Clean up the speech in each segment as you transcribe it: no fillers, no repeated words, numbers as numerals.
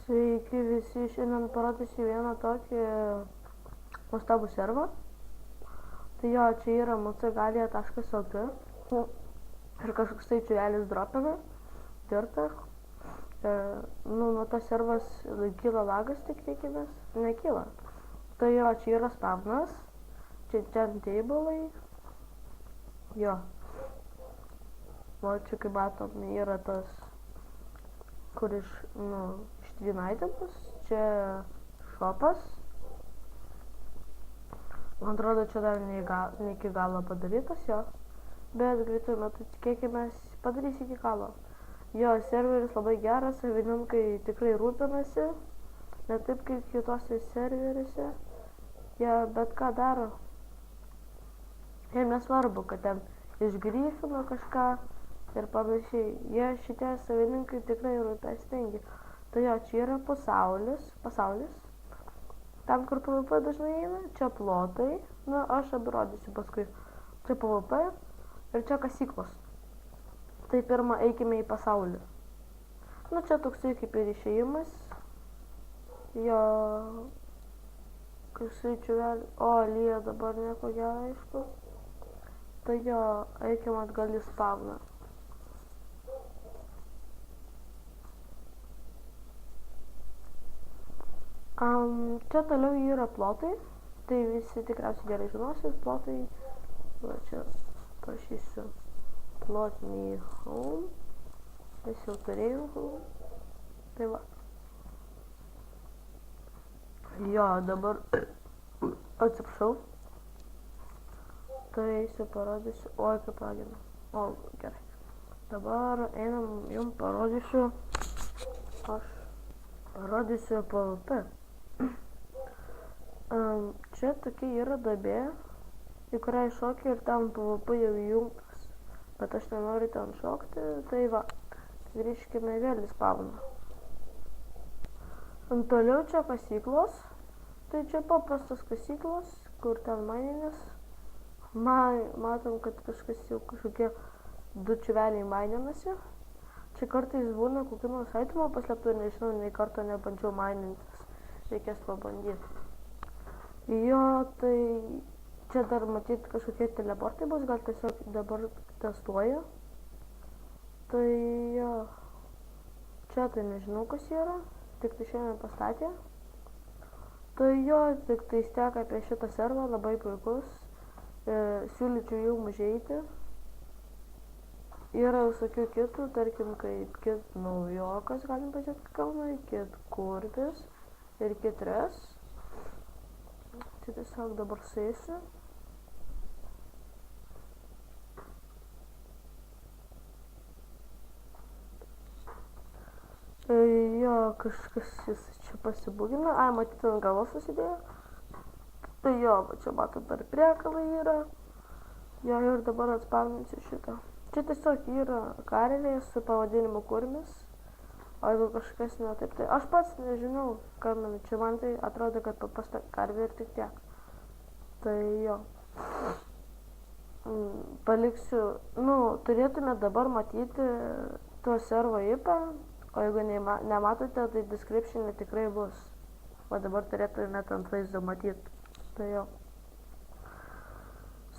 Sveiki visi, šiandien parodysiu vieną tokį nuostabų servą. Tai jo, čia yra mcgalia.lt ir kažkoks tai čiuvelis dropina, dirta. Nuo to servas kyla lagas, tik tikimės, nekyla. Tai jo, čia yra spawnas, čia table'ai, jo. O čia kaip matom yra tas, kur ištvinaitėmas, čia šopas. Man atrodo, čia dar ne iki galo padarytas jo, bet greitų metų tikėkimės padarys iki galo. Jo, serveris labai geras, savininkai tikrai rūpinasi, ne taip kaip kitose serveriuose, jie bet ką daro. Ir nesvarbu, kad ten išgryfino kažką ir panašiai, jie šitie savininkai tikrai rūpestingi. Tai jo, čia yra pasaulis, ten kur PvP dažnai eina, čia plotai, aš atrodysiu paskui, čia PvP ir čia kasyklos. Tai pirmą eikime į pasaulį. Čia toksai kaip ir išėjimas, jo, kažkai čiuvelį, lyja dabar nieko gero aišku. Tai jo, eikime atgal į spawną. Čia toliau yra plotai, tai visi tikriausiai gerai žinosit, plotai, va čia prašysiu plotnį home, nes jau turėjau home, tai va. Jo, dabar atsiprašau, tai eisiu parodysiu, kaip raginu, gerai. Dabar einam, jums parodysiu, aš parodysiu PvP. Čia tokia yra duobė, į kurią iššoki ir ten PvP jau įjungtas, bet aš nenoriu ten šokti, tai va, grįžkime vėl į spawną. Toliau čia kasyklos, tai čia paprastos kasyklos, kur ten mininės. Matom, kad kažkas jau kažkokie du čiuveliai mininasi. Čia kartais būna kokių nors itemų paslėptų, nežinau, nei karto nebandžiau minintis, reikės pabandyti. Jo, tai čia dar matyti kažkokie teleportai bus, gal tiesiog dabar testuoju. Tai jo, čia tai nežinau kas yra, tik tai šiandien pastatė. Tai jo, tik tai steka apie šitą servą, labai puikus, siūlyčiau jau užeiti. Yra visokių kitų, tarkim kaip kit naujokas, galim pažiūrėti kalną, kit kurpis ir kit res. Tai tiesiog dabar suėsiu. Jo, kažkas jis čia pasibūgina, matyti ant galvos susidėjo. Tai jo, čia matom dar priekalai yra. Jo, ir dabar atspawninsiu šitą. Čia tiesiog yra karvė su pavadinimu kurmis. O jeigu kažkas ne taip, tai aš pats nežinau, čia man tai atrodo, kad paprasta karvė ir tik tiek. Tai jo. Paliksiu, turėtume dabar matyti to servo IP, o jeigu nematote, tai description'e tikrai bus. O dabar turėtume ant vaizdo matyti. Tai jo.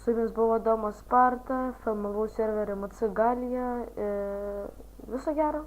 Su jumis buvo Domas Sparta, filmavau serverį mcgalia. Viso gero.